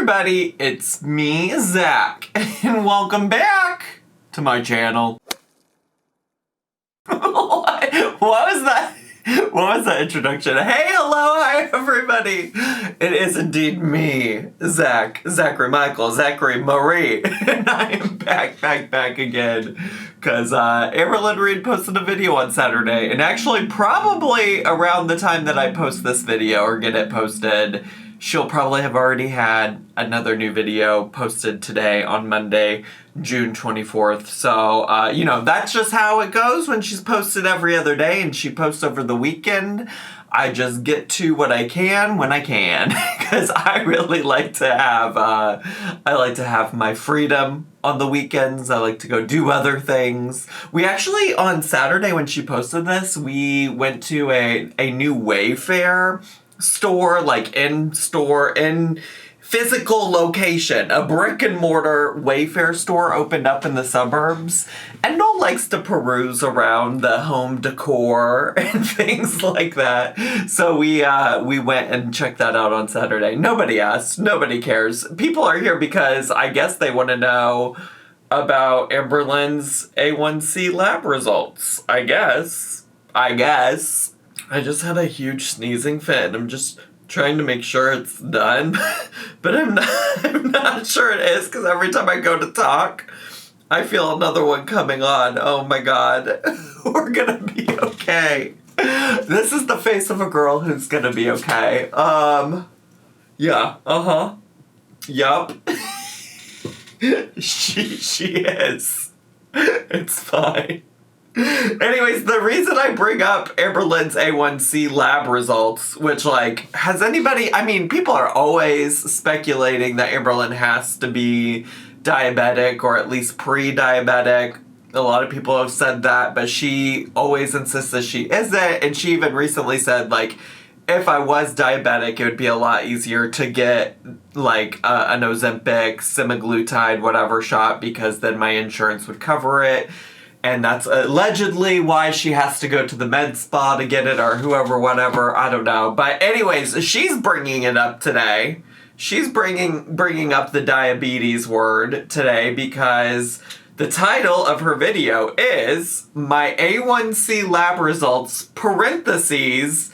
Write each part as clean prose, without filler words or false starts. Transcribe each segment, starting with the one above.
everybody, it's me, Zach, and welcome back to my channel. What was that? What was that introduction? Hey, hello, hi everybody. It is indeed me, Zachary Michael, Zachary Marie, and I am back again. Because Amberlynn Reed posted a video on Saturday, and actually probably around the time that I post this video or get it posted, she'll probably have already had another new video posted today on Monday, June 24th. So, you know, that's just how it goes when she's posted every other day and she posts over the weekend. I just get to what I can when I can, because I really like to have, my freedom on the weekends. I like to go do other things. We actually, on Saturday when she posted this, we went to a new Wayfair store, like in physical location. A brick and mortar Wayfair store opened up in the suburbs, and Noel likes to peruse around the home decor and things like that. So we went and checked that out on Saturday. Nobody asked, nobody cares. People are here because I guess they want to know about Amberlynn's A1C lab results. I guess. I just had a huge sneezing fit. I'm just trying to make sure it's done, but I'm not sure it is, because every time I go to talk, I feel another one coming on. Oh my God, we're gonna be okay. This is the face of a girl who's gonna be okay. Yeah, yup. She is. It's fine. Anyways, the reason I bring up Amberlynn's A1C lab results, which, like, has anybody, I mean, people are always speculating that Amberlynn has to be diabetic or at least pre-diabetic. A lot of people have said that, but she always insists that she isn't, and she even recently said, like, if I was diabetic, it would be a lot easier to get, like, an Ozempic, semaglutide, whatever shot, because then my insurance would cover it. And that's allegedly why she has to go to the med spa to get it, or whoever, whatever, I don't know. But anyways, she's bringing it up today. She's bringing up the diabetes word today because the title of her video is My A1C Lab Results, parentheses,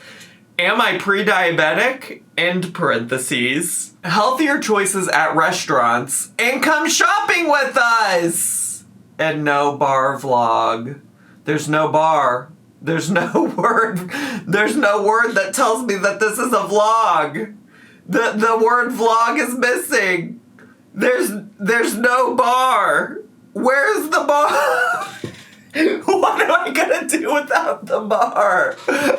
Am I Pre-Diabetic? End parentheses. Healthier choices at restaurants, and come shopping with us! And no bar vlog. There's no bar. There's no word. There's no word that tells me that this is a vlog. The word vlog is missing. There's no bar. Where's the bar? What am I gonna do without the bar?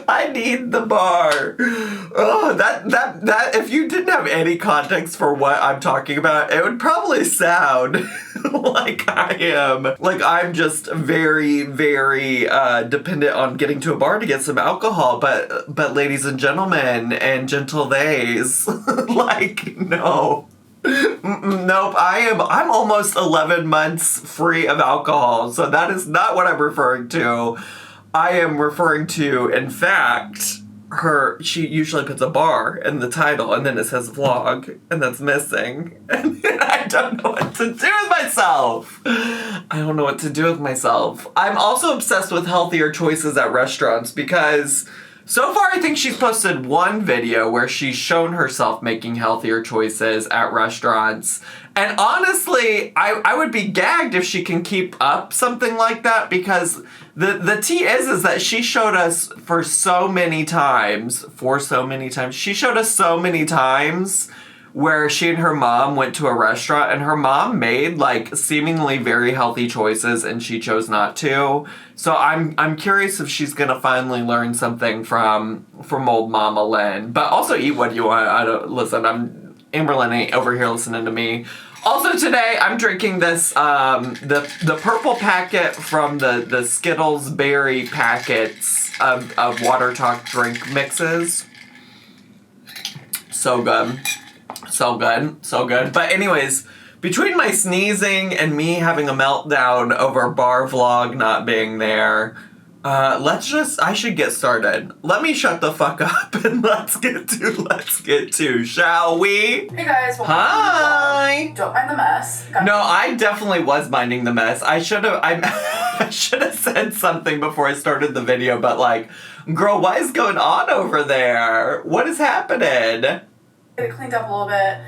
I need the bar. Oh, that if you didn't have any context for what I'm talking about, it would probably sound like I'm just very, very dependent on getting to a bar to get some alcohol. But ladies and gentlemen and gentle theys, like, no. Nope, I'm almost 11 months free of alcohol, so that is not what I'm referring to. I am referring to, in fact, she usually puts a bar in the title, and then it says vlog, and that's missing. And I don't know what to do with myself. I'm also obsessed with healthier choices at restaurants because so far, I think she's posted one video where she's shown herself making healthier choices at restaurants. And honestly, I would be gagged if she can keep up something like that, because the tea is that she showed us so many times where she and her mom went to a restaurant and her mom made, like, seemingly very healthy choices and she chose not to. So I'm curious if she's gonna finally learn something from old Mama Lynn. But also eat what you want. Amberlynn ain't over here listening to me. Also today I'm drinking this the purple packet from the Skittles berry packets of Water Talk drink mixes. So good. So good. But anyways, between my sneezing and me having a meltdown over bar vlog not being there, I should get started. Let me shut the fuck up and let's get to, shall we? Hey guys, Hi! I? Don't mind the mess. No, I definitely was minding the mess. I should have I should have said something before I started the video, but like, girl, what is going on over there? What is happening? Get it cleaned up a little bit.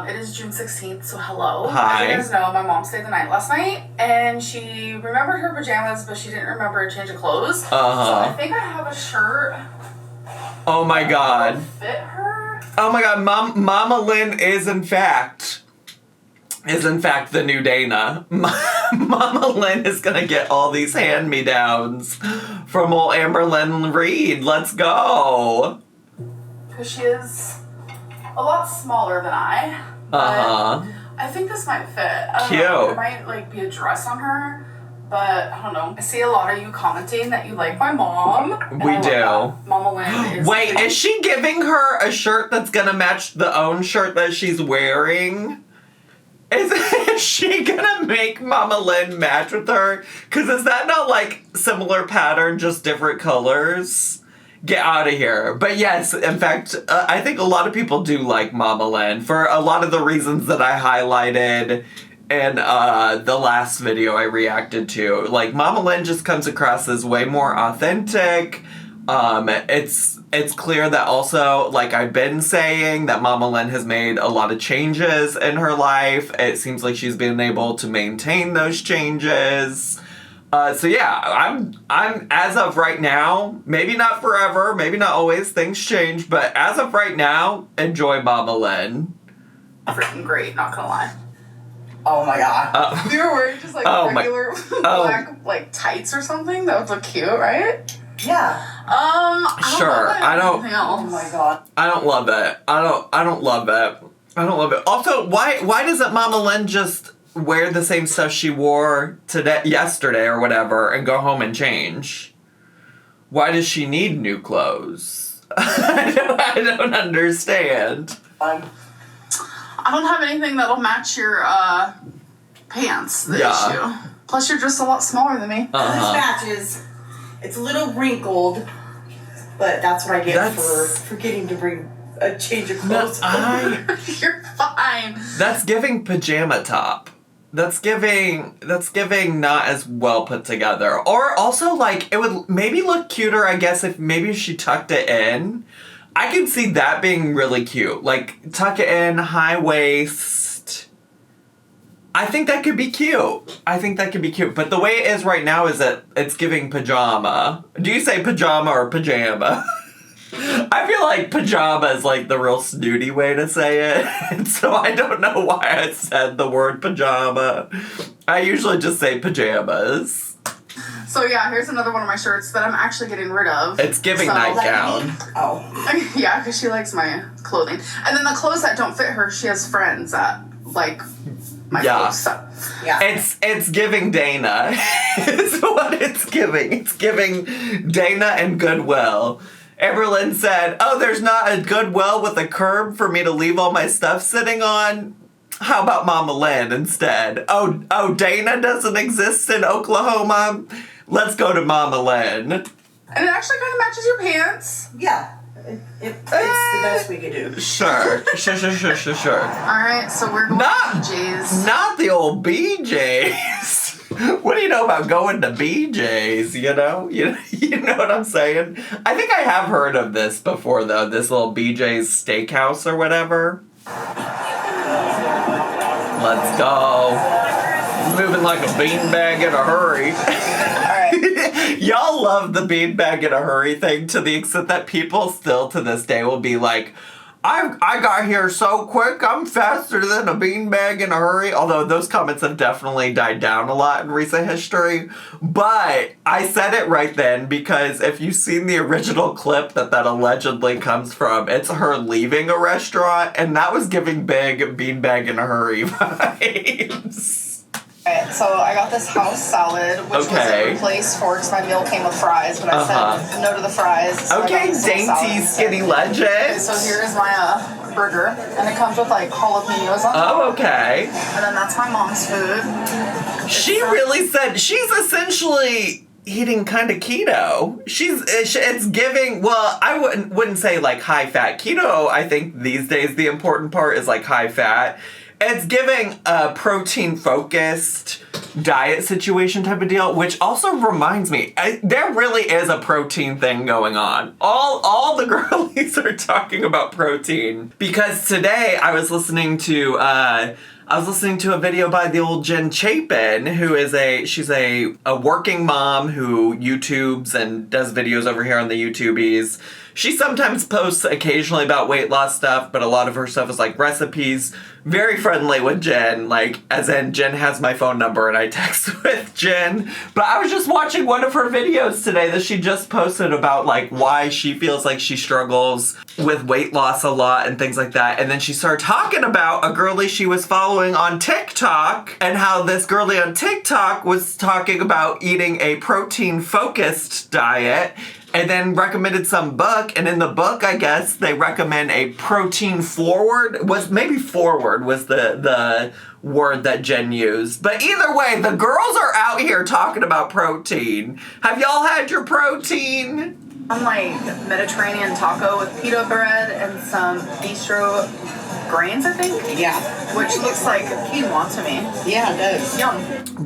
It is June 16th, so hello. Hi. As you guys know, my mom stayed the night last night, and she remembered her pajamas, but she didn't remember a change of clothes. So I think I have a shirt. Oh my god. Fit her? Oh my god, Mama Lynn is in fact the new Dana. Mama Lynn is gonna get all these hand-me-downs from old Amberlynn Reed. Let's go. Because she is a lot smaller than I. But I think this might fit. I don't know. It might like be a dress on her. But, I don't know. I see a lot of you commenting that you like my mom. We do. Mama Lynn is... Wait, is she giving her a shirt that's gonna match the own shirt that she's wearing? Is she gonna make Mama Lynn match with her? Because is that not like similar pattern, just different colors? Get out of here. But yes, in fact, I think a lot of people do like Mama Lynn for a lot of the reasons that I highlighted in the last video I reacted to. Like, Mama Lynn just comes across as way more authentic. It's clear that also, like I've been saying, that Mama Lynn has made a lot of changes in her life. It seems like she's been able to maintain those changes. So yeah, I'm as of right now, maybe not forever, maybe not always, things change, but as of right now, enjoy Mama Lynn. Freaking great, not gonna lie. Oh my god. You were wearing just like regular black like tights or something? That would look cute, right? Yeah. I don't. Oh my god. I don't love it. I don't love it. I don't love it. Also, why doesn't Mama Lynn just wear the same stuff she wore yesterday or whatever and go home and change? Why does she need new clothes? I don't understand. I don't have anything that'll match your pants. The issue. Plus, you're just a lot smaller than me. This matches. It's a little wrinkled, but that's what I get for forgetting to bring a change of clothes. You're fine. That's giving pajama top. That's giving not as well put together. Or also, like, it would maybe look cuter, I guess, if maybe she tucked it in. I can see that being really cute. Like, tuck it in, high waist. I think that could be cute. But the way it is right now is that it's giving pajama. Do you say pajama or pajama? I feel like pajama is like the real snooty way to say it. And so I don't know why I said the word pajama. I usually just say pajamas. So yeah, here's another one of my shirts that I'm actually getting rid of. It's giving nightgown. Oh. Yeah, because she likes my clothing. And then the clothes that don't fit her, she has friends that like my clothes. So, yeah. It's giving Dana. It's what it's giving. It's giving Dana and Goodwill. Amberlynn said, "Oh, there's not a Goodwill with a curb for me to leave all my stuff sitting on? How about Mama Lynn instead? Oh, Dana doesn't exist in Oklahoma? Let's go to Mama Lynn." And it actually kind of matches your pants. Yeah. It's the best we could do. Sure. Alright, so we're going to BJ's. Not the old BJ's. What do you know about going to BJ's, you know? You know what I'm saying? I think I have heard of this before, though. This little BJ's steakhouse or whatever. Let's go. Moving like a beanbag in a hurry. Alright. Y'all love the beanbag in a hurry thing to the extent that people still to this day will be like, I got here so quick, I'm faster than a beanbag in a hurry. Although those comments have definitely died down a lot in recent history. But I said it right then because if you've seen the original clip that allegedly comes from, it's her leaving a restaurant, and that was giving big beanbag in a hurry vibes. Alright, so I got this house salad, which was a replace for because my meal came with fries, but I said no to the fries. So dainty, skinny legend. Okay, so here's my burger, and it comes with like jalapenos on top. Oh, okay. And then that's my mom's food. She really said she's essentially eating kind of keto. It's giving, well, I wouldn't say like high fat. Keto, I think these days the important part is like high fat. It's giving a protein focused diet situation type of deal, which also reminds me, there really is a protein thing going on. All the girlies are talking about protein, because today I was listening to a video by the old Jen Chapin, who is she's a working mom who YouTubes and does videos over here on the YouTubies. She sometimes posts occasionally about weight loss stuff, but a lot of her stuff is like recipes. Very friendly with Jen, like, as in Jen has my phone number and I text with Jen. But I was just watching one of her videos today that she just posted about, like, why she feels like she struggles with weight loss a lot and things like that. And then she started talking about a girlie she was following on TikTok and how this girlie on TikTok was talking about eating a protein-focused diet, and then recommended some book, and in the book, I guess, they recommend a protein forward. Forward was the word that Jen used. But either way, the girls are out here talking about protein. Have y'all had your protein? I'm like Mediterranean taco with pita bread and some bistro grains, I think. Yeah. Which looks like quinoa to me. Yeah, it does. Yum.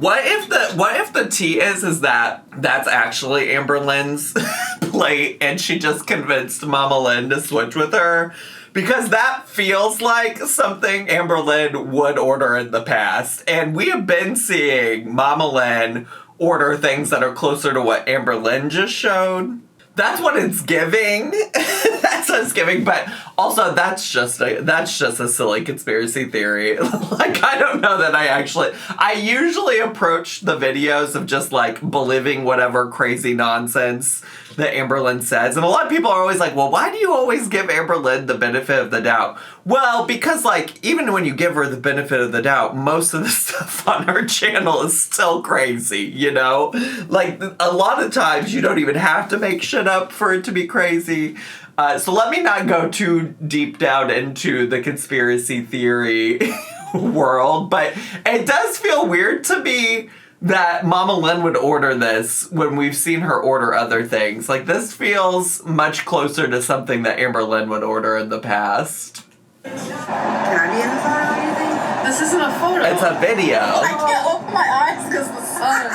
What if the tea is that that's actually Amberlynn's plate and she just convinced Mama Lynn to switch with her? Because that feels like something Amberlynn would order in the past. And we have been seeing Mama Lynn order things that are closer to what Amberlynn just showed. That's what it's giving. That's what it's giving. But also, that's just a silly conspiracy theory. Like, I don't know that I usually approach the videos of just, like, believing whatever crazy nonsense that Amberlynn says. And a lot of people are always like, well, why do you always give Amberlynn the benefit of the doubt? Well, because, like, even when you give her the benefit of the doubt, most of the stuff on her channel is still crazy, you know? Like, a lot of times you don't even have to make shit up for it to be crazy. So let me not go too deep down into the conspiracy theory world, but it does feel weird to me that Mama Lynn would order this when we've seen her order other things. Like, this feels much closer to something that Amberlynn would order in the past. Can I be in the photo, do you think? This isn't a photo. It's a video. I can't open my eyes because the sun.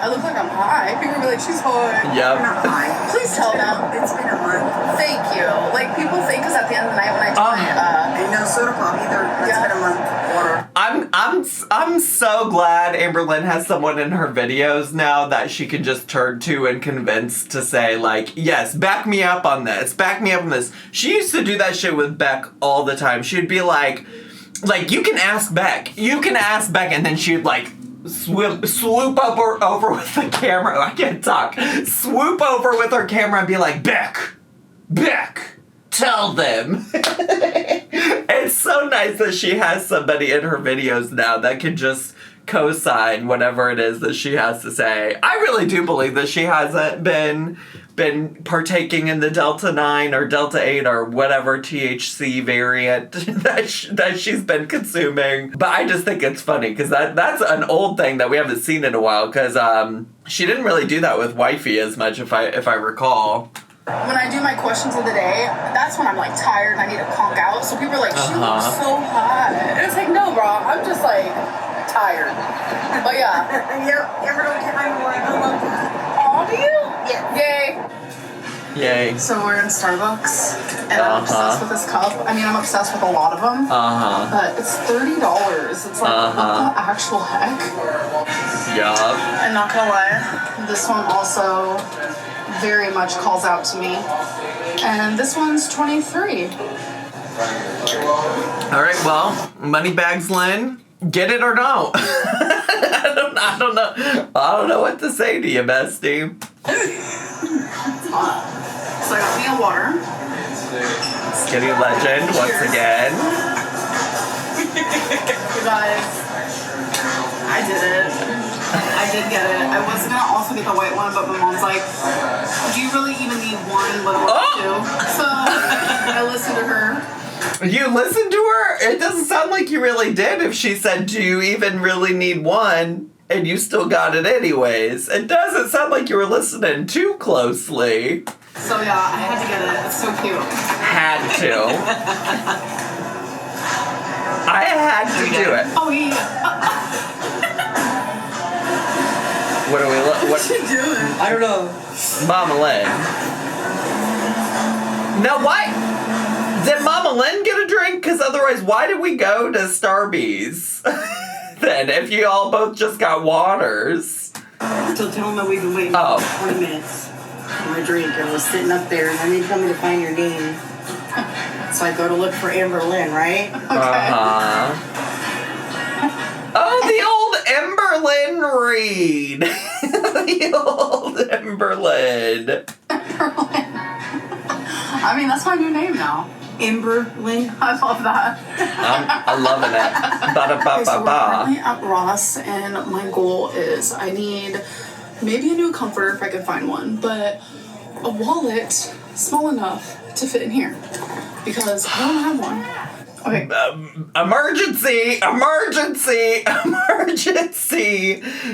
I look like I'm high. People will be like, she's high. Yep. I'm not high. Please tell them. It's been a month. Thank you. Like, people think, because at the end of the night when I do And no soda pop either. That's been a month order. I'm so glad Amberlynn has someone in her videos now that she can just turn to and convince to say, like, yes, back me up on this. Back me up on this. She used to do that shit with Beck all the time. She'd be like, you can ask Beck. You can ask Beck. And then she'd, like, swoop over with the camera. I can't talk. Swoop over with her camera and be like, Beck, tell them. It's so nice that she has somebody in her videos now that can just co-sign whatever it is that she has to say. I really do believe that she hasn't been partaking in the Delta 9 or Delta 8 or whatever THC variant that she's been consuming. But I just think it's funny because that's an old thing that we haven't seen in a while, because she didn't really do that with Wifey as much, if I recall. When I do my questions of the day, that's when I'm like tired and I need to conk out. So people are like, she looks so hot. And it's like, no, bro, I'm just like tired. But yeah. You ever don't get my morning? I love that. Aw, do you? Yeah. Yay. So we're in Starbucks, and I'm obsessed with this cup. I mean, I'm obsessed with a lot of them. But it's $30. It's like, what the actual heck? Yup. I'm not gonna lie, this one also very much calls out to me. And this one's $23. All right, well, money bags, Lynn. Get it or no? I don't know what to say to you, bestie. So I got me a water. Skinny legend once again. You guys, I did it. I did get it. I was gonna also get the white one, but my mom's like, do you really even need one, let alone two? So I listened to her. You listened to her? It doesn't sound like you really did if she said, do you even really need one? and you still got it anyways. It doesn't sound like you were listening too closely. So yeah, I had to get it. It's so cute. Had to. I had to do it. Oh yeah. What are we? What's she doing? I don't know. Mama Lynn. Now why? Did Mama Lynn get a drink? Because otherwise, why did we go to Starbucks? Then, if you all both just got waters. So tell them that we've been waiting for 20 minutes for my drink. I was sitting up there, and then they tell me to find your name. So I go to look for Amberlynn, right? Okay. Uh-huh. Oh, the old Amberlynn read. The old Amberlynn. I mean, that's my new name now. Amberlynn. I love that. I'm loving it. Okay, so we're currently at Ross, and my goal is I need maybe a new comforter if I can find one, but a wallet small enough to fit in here because I don't have one. Okay. Emergency!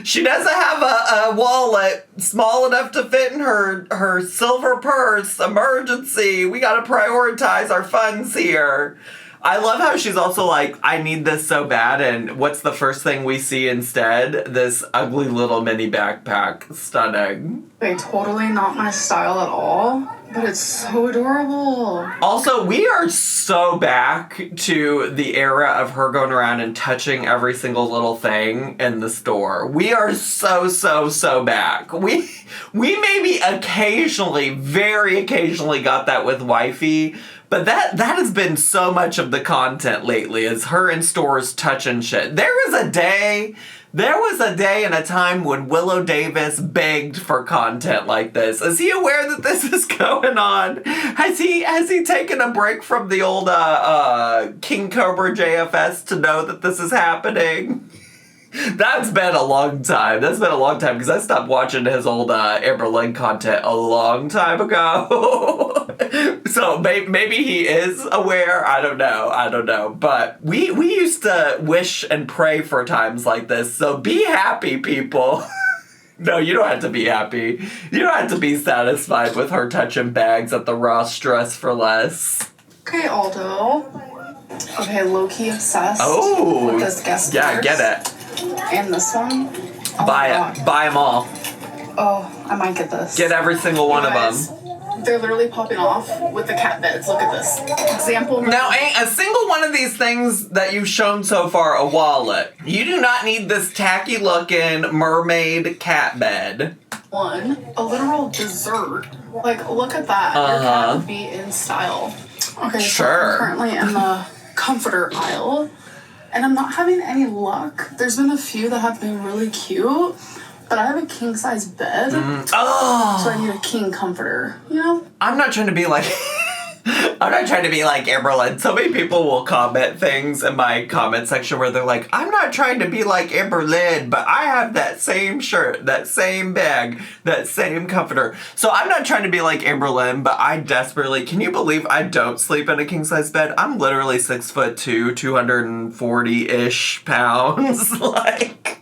She doesn't have a wallet small enough to fit in her silver purse. Emergency! We gotta prioritize our funds here. I love how she's also like, I need this so bad, and what's the first thing we see instead? This ugly little mini backpack. Stunning. Okay, totally not my style at all, but it's so adorable. Also, we are so back to the era of her going around and touching every single little thing in the store. We are so back. We maybe occasionally, very occasionally got that with Wifey, but that has been so much of the content lately, is her in stores touching shit. There was a day and a time when Willow Davis begged for content like this. Is he aware that this is going on? Has he taken a break from the old King Cobra JFS to know that this is happening? That's been a long time. Because I stopped watching his old Amberlynn content a long time ago. So maybe he is aware. I don't know. But we used to wish and pray for times like this. So be happy, people. No, you don't have to be happy. You don't have to be satisfied with her touching bags at the Ross Dress for Less. Okay, Aldo. Okay, low-key obsessed with this guest yeah, get it. And this one. Oh Buy them all. Oh, I might get this. Get every single one of them. They're literally popping off with the cat beds. Look at this. Example. Now, ain't a single one of these things that you've shown so far a wallet. You do not need this tacky looking mermaid cat bed. One, a literal dessert. Like, look at that. Your cat would be in style. Okay, so I'm currently in the comforter aisle. And I'm not having any luck. There's been a few that have been really cute, but I have a king-size bed. So I need a king comforter, you know? I'm not trying to be like Amberlynn. So many people will comment things in my comment section where they're like, I'm not trying to be like Amberlynn, but I have that same shirt, that same bag, that same comforter. So I'm not trying to be like Amberlynn, but I desperately, can you believe I don't sleep in a king-size bed? I'm literally 6'2", 240-ish pounds. Like,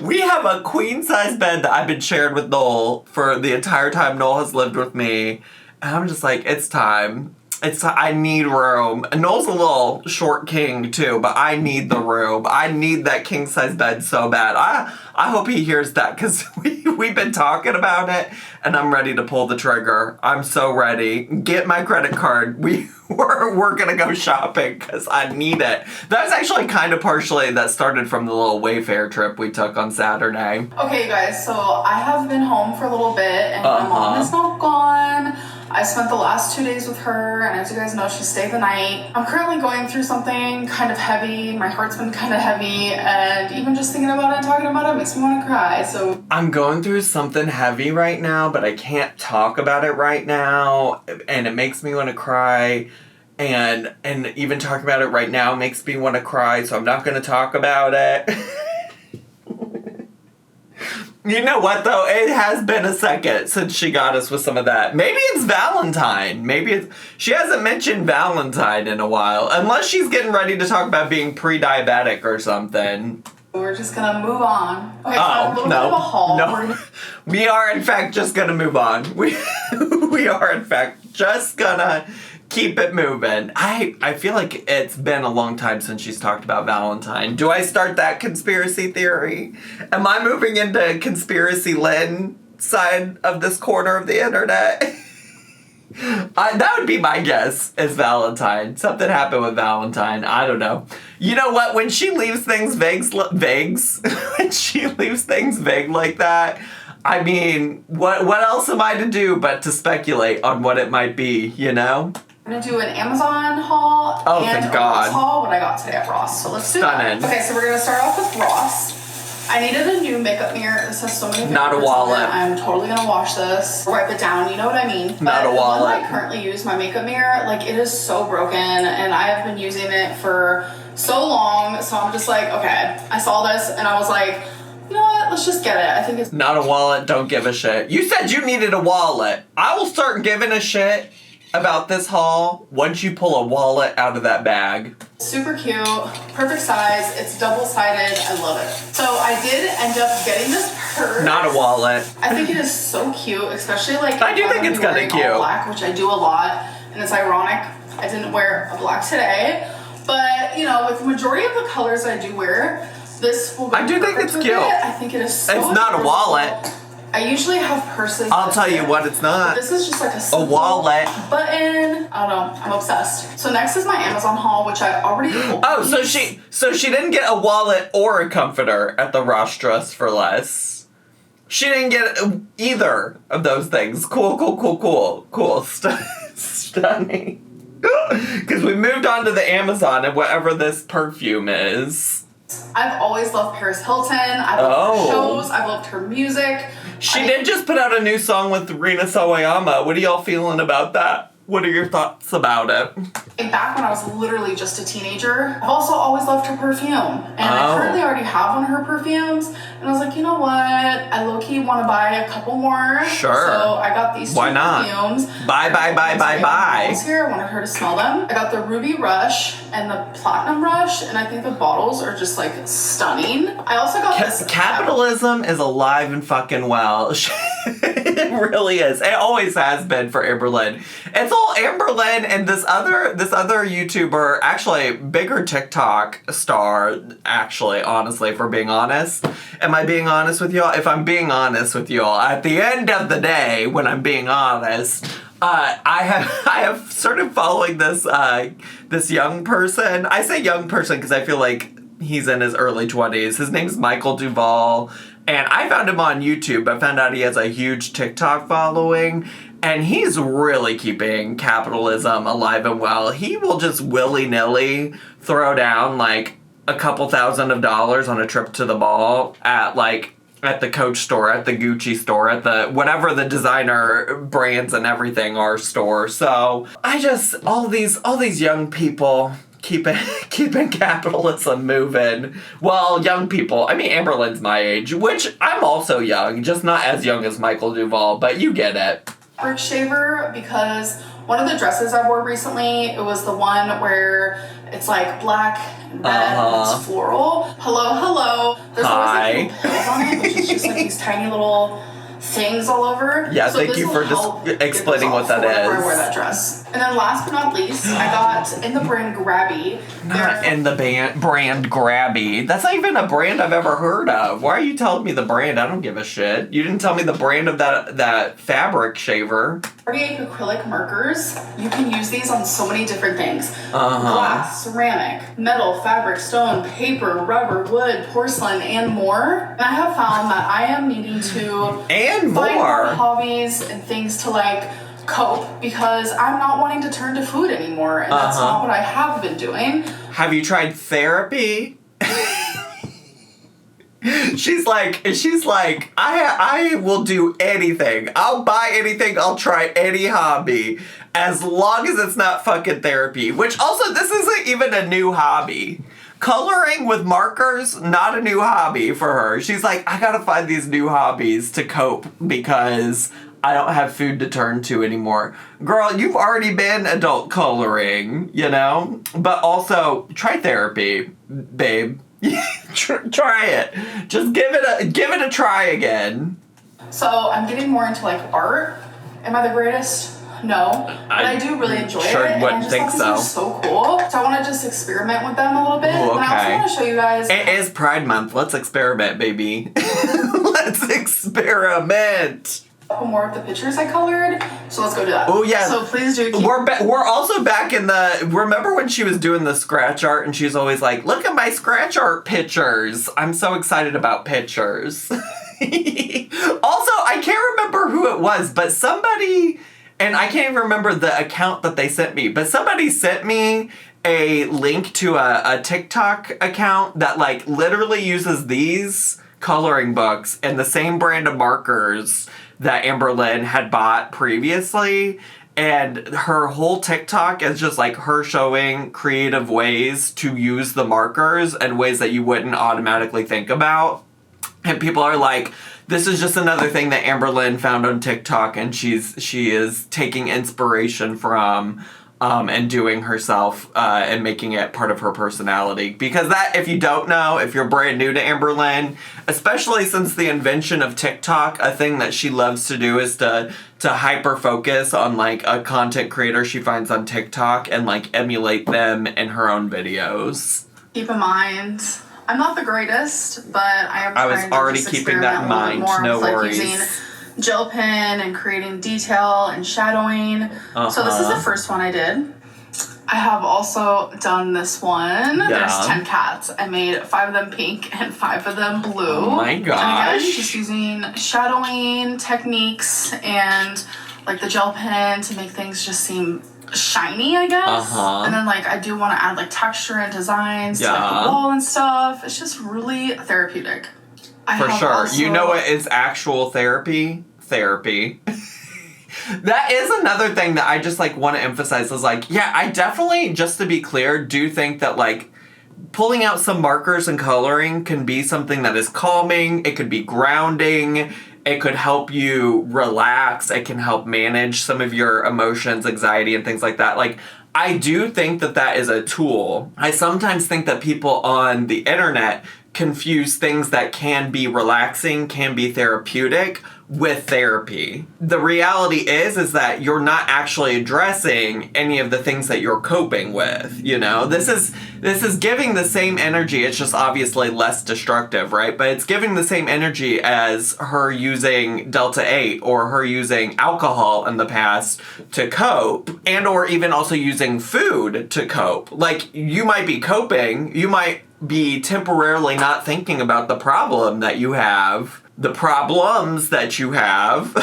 we have a queen-size bed that I've been sharing with Noel for the entire time Noel has lived with me. And I'm just like, it's time. I need room. And Noel's a little short king too, but I need the room. I need that king size bed so bad. I hope he hears that because we've been talking about it and I'm ready to pull the trigger. I'm so ready. Get my credit card. We're gonna go shopping because I need it. That was actually kind of partially that started from the little Wayfair trip we took on Saturday. Okay, guys, so I have been home for a little bit and my mom is not gone. I spent the last 2 days with her, and as you guys know, she stayed the night. I'm currently going through something kind of heavy. My heart's been kind of heavy, and even just thinking about it and talking about it makes me want to cry, so... I'm going through something heavy right now, but I can't talk about it right now, and it makes me want to cry, and even talking about it right now makes me want to cry, so I'm not going to talk about it. You know what, though? It has been a second since she got us with some of that. Maybe it's Valentine. She hasn't mentioned Valentine in a while. Unless she's getting ready to talk about being pre-diabetic or something. We're just gonna move on. Okay, so a little bit of a haul. No. We are in fact just gonna move on. We are in fact just gonna keep it moving. I feel like it's been a long time since she's talked about Valentine. Do I start that conspiracy theory? Am I moving into conspiracy Lynn side of this corner of the internet? That would be my guess, is Valentine. Something happened with Valentine. I don't know. You know what? When she leaves things when she leaves things vague like that, I mean, what else am I to do but to speculate on what it might be, you know? I'm gonna do an Amazon haul and thank a God. Ross haul, what I got today at Ross. So let's do that. Okay, so we're gonna start off with Ross. I needed a new makeup mirror. This has so many Not a wallet. I'm totally gonna wash this, wipe it down, you know what I mean? Not a wallet. The one I currently use, my makeup mirror, like it is so broken and I have been using it for so long. So I'm just like, okay, I saw this and I was like, you know what, let's just get it. I think it's not a wallet, don't give a shit. You said you needed a wallet. I will start giving a shit about this haul once you pull a wallet out of that bag. Super cute, perfect size, it's double-sided, I love it. So I did end up getting this purse. Not a wallet. I think it is so cute, especially like I do think it's kind of cute. All black, which I do a lot, and it's ironic I didn't wear a black today, but you know, with the majority of the colors I do wear, this will be I do think it's cute. I think it is so It's not a wallet. I usually have purses. I'll tell you what it's not. This is just like a wallet. Button. I don't know. I'm obsessed. So next is my Amazon haul, which I already opened. Oh, so she didn't get a wallet or a comforter at the Ross Dress for Less. She didn't get either of those things. Cool. Stunning. Because we moved on to the Amazon and whatever this perfume is. I've always loved Paris Hilton. I've loved her shows. I've loved her music. She did just put out a new song with Rina Sawayama. What are y'all feeling about that? What are your thoughts about it? Back when I was literally just a teenager, I've also always loved her perfume. And I currently already have one of her perfumes. And I was like, you know what? I low-key want to buy a couple more. Sure. So I got these two perfumes. Buy. Here, I wanted her to smell them. I got the Ruby Rush and the Platinum Rush. And I think the bottles are just like stunning. I also got this. Capitalism is alive and fucking well. It really is. It always has been for Amberlynn. It's all Amberlynn and this other YouTuber, actually bigger TikTok star, actually, honestly, for being honest. Am I being honest with y'all? If I'm being honest with y'all, at the end of the day, when I'm being honest, I have started following this young person. I say young person because I feel like he's in his early 20s. His name's Michael Duvall. And I found him on YouTube. I found out he has a huge TikTok following. And he's really keeping capitalism alive and well. He will just willy-nilly throw down like a couple $1,000s on a trip to the mall at the Coach store, at the Gucci store, at the whatever the designer brands and everything are store. So all these young people keeping capitalism moving. Well, young people. I mean, Amberlynn's my age, which I'm also young, just not as young as Michael Duvall, but you get it. Fabric shaver, because one of the dresses I wore recently, it was the one where it's like black and red and it's floral. Hello. There's always like little pills on it, which is just like these tiny little things all over. Yeah, so thank you for just explaining what that is. I wear that dress. And then last but not least, I got in the brand Grabby. Not in the brand Grabby. That's not even a brand I've ever heard of. Why are you telling me the brand? I don't give a shit. You didn't tell me the brand of that fabric shaver. 38 acrylic markers. You can use these on so many different things. Glass, ceramic, metal, fabric, stone, paper, rubber, wood, porcelain, and more. And I have found that I am needing to find more hobbies and things to like cope, because I'm not wanting to turn to food anymore, and that's not what I have been doing. Have you tried therapy? She's like, I will do anything. I'll buy anything. I'll try any hobby as long as it's not fucking therapy. Which also, this isn't even a new hobby. Coloring with markers, not a new hobby for her. She's like, I gotta find these new hobbies to cope because I don't have food to turn to anymore. Girl, you've already been adult coloring, you know? But also, try therapy, babe. Try it. Just give it a try again. So I'm getting more into like art. Am I the greatest? No, but I do really enjoy it. And I just thought these were so cool. So I want to just experiment with them a little bit. Ooh, okay. And I also want to show you guys. It is Pride Month. Let's experiment, baby. Let's experiment. More of the pictures I colored, so let's go do that. Oh yeah. So please do. We're also back in the. Remember when she was doing the scratch art and she was always like, "Look at my scratch art pictures." I'm so excited about pictures. Also, I can't remember who it was, but somebody, and I can't even remember the account that they sent me, but somebody sent me a link to a TikTok account that like literally uses these coloring books and the same brand of markers that Amberlynn had bought previously, and her whole TikTok is just like her showing creative ways to use the markers and ways that you wouldn't automatically think about. And people are like, this is just another thing that Amberlynn found on TikTok and she is taking inspiration from and doing herself and making it part of her personality. Because that, if you don't know, if you're brand new to Amberlynn, especially since the invention of TikTok, a thing that she loves to do is to hyper-focus on, like, a content creator she finds on TikTok and, like, emulate them in her own videos. Keep in mind, I'm not the greatest, but I was already keeping that in mind, no worries. Using gel pen and creating detail and shadowing. So this is the first one I did. I have also done this one. Yeah. There's 10 cats. I made 5 of them pink and 5 of them blue. Oh my gosh. And again, just using shadowing techniques and like the gel pen to make things just seem shiny, I guess. And then like I do want to add like texture and designs to like the wall and stuff. It's just really therapeutic. For sure. Also, you know what is actual therapy? Therapy. That is another thing that I just like want to emphasize is like, yeah, I definitely, just to be clear, do think that like pulling out some markers and coloring can be something that is calming. It could be grounding. It could help you relax. It can help manage some of your emotions, anxiety, and things like that. Like, I do think that that is a tool. I sometimes think that people on the internet confuse things that can be relaxing, can be therapeutic, with therapy. The reality is that you're not actually addressing any of the things that you're coping with, you know? This is giving the same energy, it's just obviously less destructive, right? But it's giving the same energy as her using Delta 8 or her using alcohol in the past to cope, and or even also using food to cope. Like, you might be coping, you might be temporarily not thinking about the problem that you have, the problems that you have,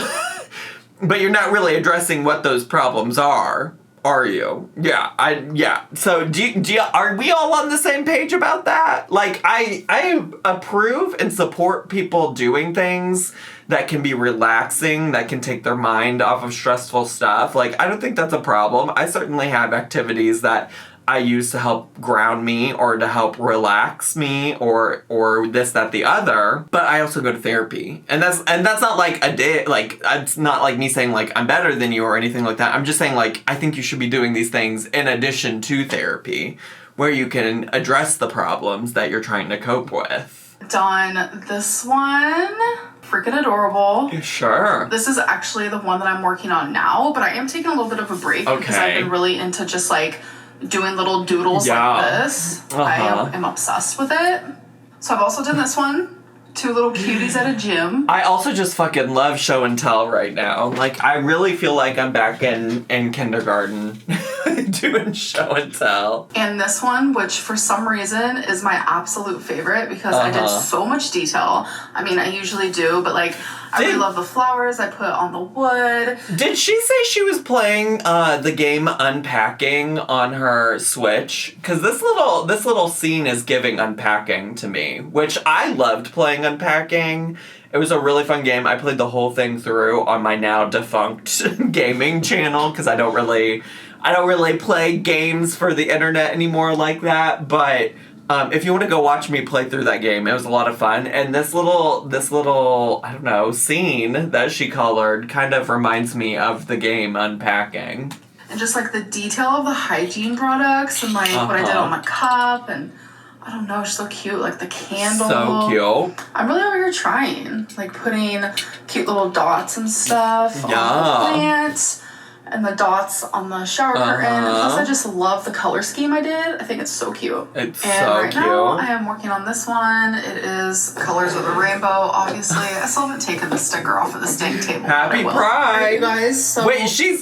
but you're not really addressing what those problems are you? Yeah. So are we all on the same page about that? Like, I approve and support people doing things that can be relaxing, that can take their mind off of stressful stuff. Like, I don't think that's a problem. I certainly have activities that I use to help ground me or to help relax me or this, that, the other. But I also go to therapy. And that's not like it's not like me saying like I'm better than you or anything like that. I'm just saying like I think you should be doing these things in addition to therapy where you can address the problems that you're trying to cope with. Done this one. Freaking adorable. Sure. This is actually the one that I'm working on now, but I am taking a little bit of a break because I've been really into just like doing little doodles like this. I am obsessed with it. So I've also done this one. 2 little cuties at a gym. I also just fucking love show and tell right now. Like, I really feel like I'm back in kindergarten doing show and tell. And this one, which for some reason is my absolute favorite because I did so much detail. I mean, I usually do, but like, I really love the flowers I put on the wood. Did she say she was playing the game Unpacking on her Switch? Because this little scene is giving unpacking to me, which I loved playing Unpacking. It was a really fun game. I played the whole thing through on my now defunct gaming channel because I don't really play games for the internet anymore like that, but if you want to go watch me play through that game, it was a lot of fun. And this little, I don't know, scene that she colored kind of reminds me of the game Unpacking. And just like the detail of the hygiene products and like what I did on the cup, and I don't know, she's so cute. Like the candle. So cute. I'm really over here trying. Like putting cute little dots and stuff on the plant. And the dots on the shower curtain. Plus, I just love the color scheme I did. I think it's so cute. It's and so right cute. now, I am working on this one. It is Colors of the Rainbow, obviously. I still haven't taken the sticker off of the staying table. Happy Pride! Alright, you guys. So wait, she's...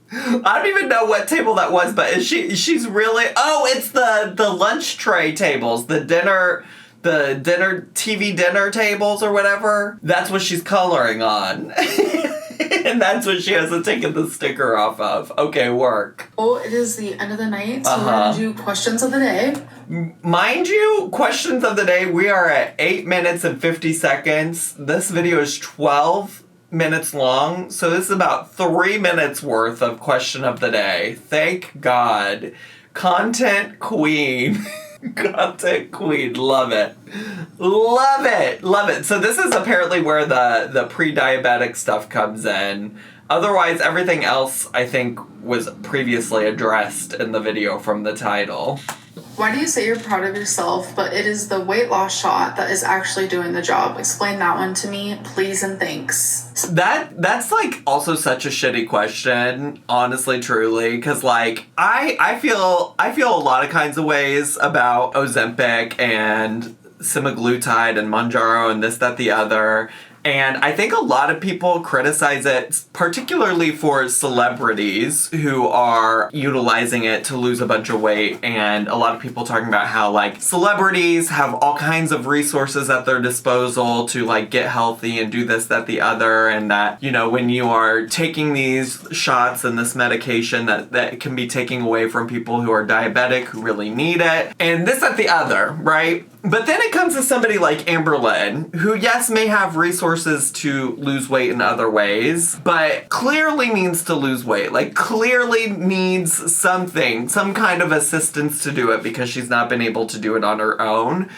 I don't even know what table that was, but she's really... Oh, it's the lunch tray tables. The TV dinner tables or whatever. That's what she's coloring on. And that's what she hasn't taken the sticker off of. Okay, work. Oh, it is the end of the night, so we're going to do questions of the day. Mind you, questions of the day, we are at 8 minutes and 50 seconds. This video is 12 minutes long, so this is about 3 minutes worth of question of the day. Thank God. Content queen. Content queen. Love it. Love it. Love it. So this is apparently where the pre-diabetic stuff comes in. Otherwise, everything else, I think, was previously addressed in the video from the title. Why do you say you're proud of yourself, but it is the weight loss shot that is actually doing the job? Explain that one to me, please and thanks. That's like also such a shitty question, honestly, truly, because like I feel a lot of kinds of ways about Ozempic and semaglutide and Mounjaro and this, that, the other. And I think a lot of people criticize it, particularly for celebrities who are utilizing it to lose a bunch of weight. And a lot of people talking about how, like, celebrities have all kinds of resources at their disposal to, like, get healthy and do this, that, the other. And that, you know, when you are taking these shots and this medication, that can be taking away from people who are diabetic, who really need it. And this, that, the other, right? But then it comes to somebody like Amberlynn, who, yes, may have resources to lose weight in other ways, but clearly needs to lose weight. Like, clearly needs something, some kind of assistance to do it because she's not been able to do it on her own.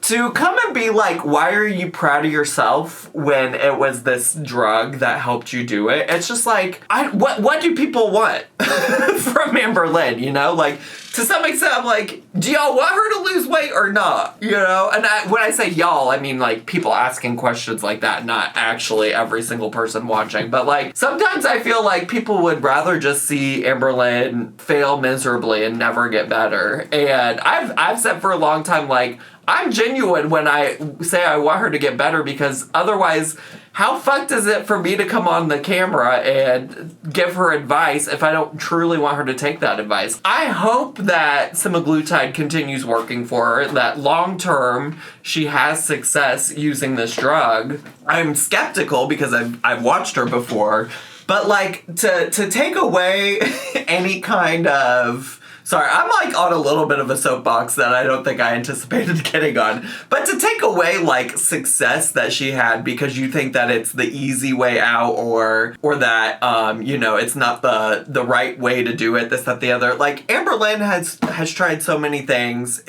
To come and be like, why are you proud of yourself when it was this drug that helped you do it? It's just like, what do people want from Amberlynn, you know? Like, to some extent, I'm like, do y'all want her to lose weight or not? You know? And when I say y'all, I mean, like, people asking questions like that, not actually every single person watching. But, like, sometimes I feel like people would rather just see Amberlynn fail miserably and never get better. And I've said for a long time, like, I'm genuine when I say I want her to get better, because otherwise, how fucked is it for me to come on the camera and give her advice if I don't truly want her to take that advice? I hope that semaglutide continues working for her, that long term she has success using this drug. I'm skeptical because I've watched her before, but like to take away any kind of... Sorry, I'm like on a little bit of a soapbox that I don't think I anticipated getting on. But to take away like success that she had because you think that it's the easy way out or that you know, it's not the right way to do it, this, that, the other. Like, Amberlynn has tried so many things.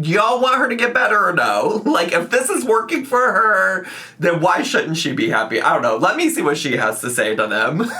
Y'all want her to get better or no? Like, if this is working for her, then why shouldn't she be happy? I don't know. Let me see what she has to say to them.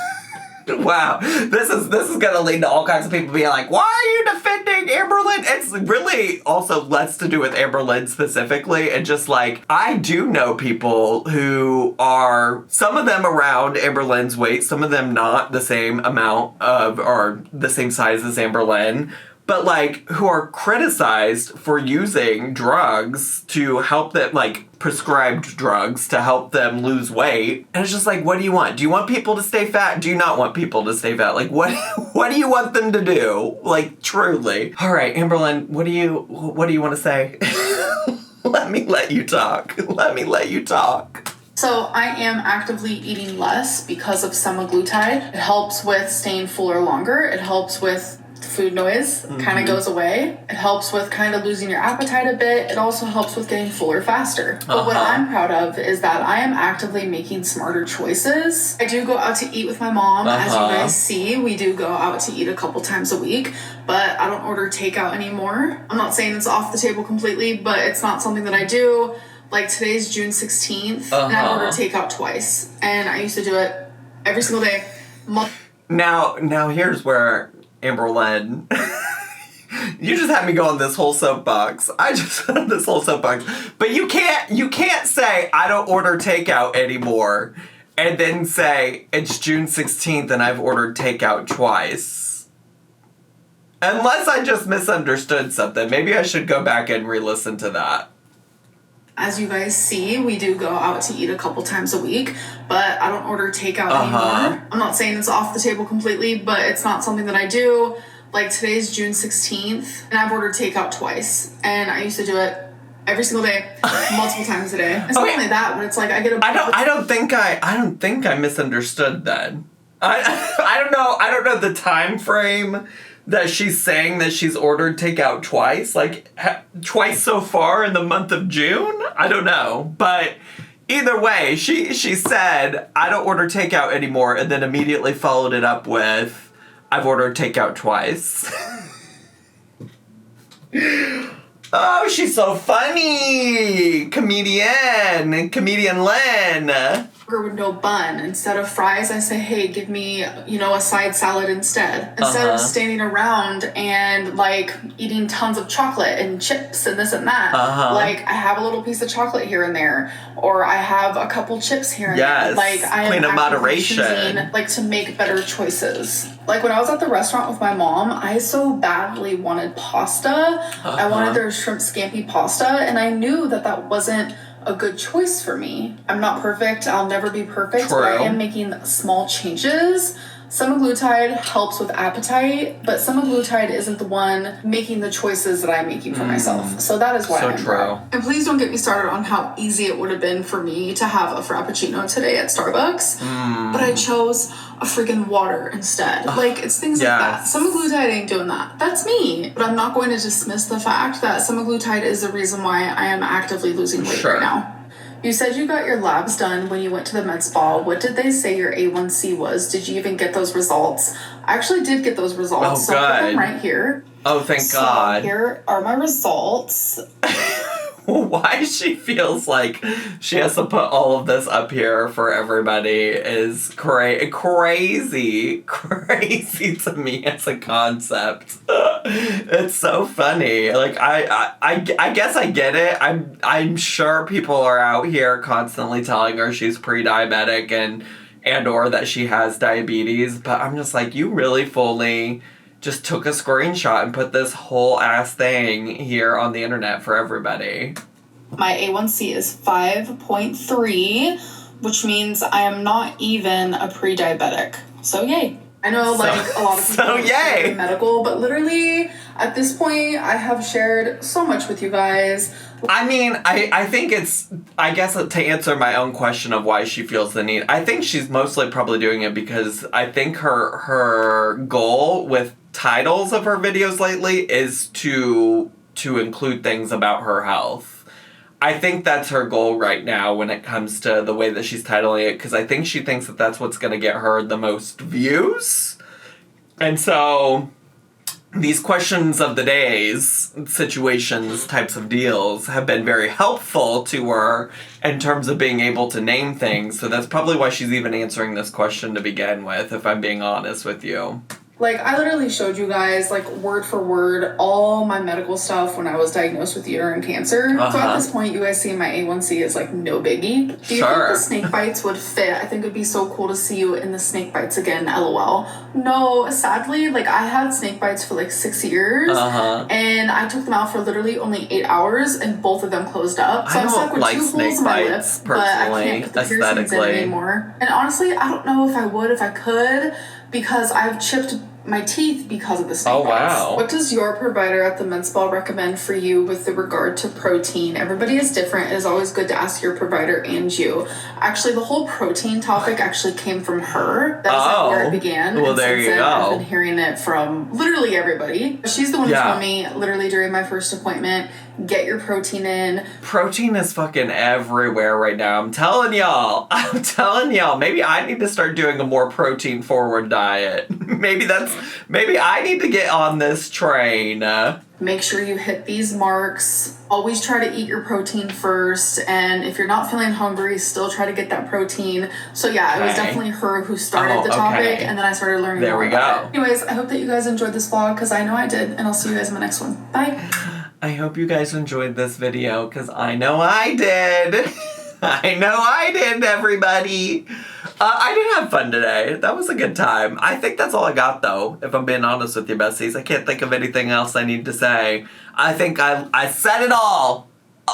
Wow, this is gonna lead to all kinds of people being like, why are you defending Amberlynn? It's really also less to do with Amberlynn specifically, and just like, I do know people who are, some of them around Amberlynn's weight, some of them not the same amount of, or the same size as Amberlynn, but like, who are criticized for using drugs to help them, like, prescribed drugs to help them lose weight. And it's just like, what do you want? Do you want people to stay fat? Do you not want people to stay fat? Like, what do you want them to do? Like, truly. All right, Amberlynn, what do you want to say? Let me let you talk. Let me let you talk. So I am actively eating less because of semaglutide. It helps with staying fuller longer. It helps with food noise, kind of goes away. It helps with kind of losing your appetite a bit. It also helps with getting fuller faster. But what I'm proud of is that I am actively making smarter choices. I do go out to eat with my mom. As you guys see, we do go out to eat a couple times a week, but I don't order takeout anymore. I'm not saying it's off the table completely, but it's not something that I do. Like, today's June 16th, and I order takeout twice. And I used to do it every single day. Now here's where Amberlynn, You just had me go on this whole soapbox. I just went on this whole soapbox. But you can't say, I don't order takeout anymore, and then say, it's June 16th and I've ordered takeout twice. Unless I just misunderstood something. Maybe I should go back and re-listen to that. As you guys see, we do go out to eat a couple times a week, but I don't order takeout anymore. I'm not saying it's off the table completely, but it's not something that I do. Like, today's June 16th, and I've ordered takeout twice, and I used to do it every single day, multiple times a day. It's not only that, but it's like I get a... I don't think I misunderstood then. I don't know the time frame that she's saying that she's ordered takeout twice, like twice so far in the month of June. I don't know, but either way, she said I don't order takeout anymore, and then immediately followed it up with I've ordered takeout twice. Oh, she's so funny, comedian Lynn. With no bun. Instead of fries, I say, hey, give me, a side salad instead. Instead of standing around and, like, eating tons of chocolate and chips and this and that. Like, I have a little piece of chocolate here and there. Or I have a couple chips here and there. Like, I am actively choosing, like, to make better choices. Like, when I was at the restaurant with my mom, I so badly wanted pasta. I wanted their shrimp scampi pasta, and I knew that wasn't a good choice for me. I'm not perfect. I'll never be perfect. True. But I am making small changes. Semaglutide helps with appetite, but semaglutide isn't the one making the choices that I'm making for myself. So that is why I'm true. And please don't get me started on how easy it would have been for me to have a Frappuccino today at Starbucks. But I chose a freaking water instead. Like, it's things like that. Semaglutide ain't doing that. That's me. But I'm not going to dismiss the fact that semaglutide is the reason why I am actively losing weight right now. You said you got your labs done when you went to the med spa. What did they say your A1C was? Did you even get those results? I actually did get those results. Oh, good. I put them right here. Oh, thank God. Here are my results. Why she feels like she has to put all of this up here for everybody is crazy to me as a concept. It's so funny. Like, I guess I get it. I'm sure people are out here constantly telling her she's pre-diabetic and or that she has diabetes, but I'm just like, you really fully just took a screenshot and put this whole ass thing here on the internet for everybody. My A1C is 5.3, which means I am not even a pre-diabetic. So yay. I know, like, a lot of people are medical, but literally, at this point, I have shared so much with you guys. I mean, I think I guess to answer my own question of why she feels the need, I think she's mostly probably doing it because I think her goal with titles of her videos lately is to include things about her health. I think that's her goal right now when it comes to the way that she's titling it, because I think she thinks that that's what's going to get her the most views. And so these questions of the days, situations, types of deals have been very helpful to her in terms of being able to name things. So that's probably why she's even answering this question to begin with, if I'm being honest with you. Like, I literally showed you guys, like, word for word, all my medical stuff when I was diagnosed with uterine cancer. So at this point, you guys see my A1C is, like, no biggie. Do you think the snake bites would fit? I think it'd be so cool to see you in the snake bites again, LOL. No, sadly, like, I had snake bites for, like, 6 years. And I took them out for literally only 8 hours, and both of them closed up. So I'm stuck with 2 holes in my lip, but I can't put the piercings in anymore. And honestly, I don't know if I would if I could, because I've chipped my teeth because of the snake bites. Wow. What does your provider at the med spa recommend for you with the regard to protein? Everybody is different. It is always good to ask your provider and you. Actually, the whole protein topic actually came from her. That's like where it began. Well, there you go. I've been hearing it from literally everybody. She's the one who told me, literally during my first appointment, get your protein in. Protein is fucking everywhere right now. I'm telling y'all. Maybe I need to start doing a more protein forward diet. Maybe I need to get on this train. Make sure you hit these marks. Always try to eat your protein first. And if you're not feeling hungry, still try to get that protein. So yeah, it was definitely her who started the topic. And then I started learning more about it. Anyways, I hope that you guys enjoyed this vlog because I know I did. And I'll see you guys in my next one. Bye. I hope you guys enjoyed this video because I know I did. I know I did, everybody. I did have fun today. That was a good time. I think that's all I got, though, if I'm being honest with you, besties. I can't think of anything else I need to say. I think I said it all.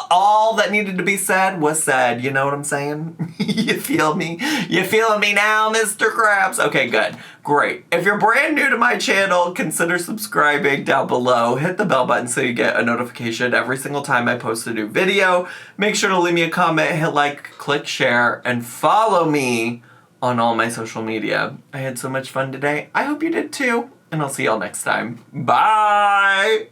All that needed to be said was said. You know what I'm saying? You feel me? You feeling me now, Mr. Krabs? Okay, good. Great. If you're brand new to my channel, consider subscribing down below. Hit the bell button so you get a notification every single time I post a new video. Make sure to leave me a comment, hit like, click share, and follow me on all my social media. I had so much fun today. I hope you did too. And I'll see y'all next time. Bye!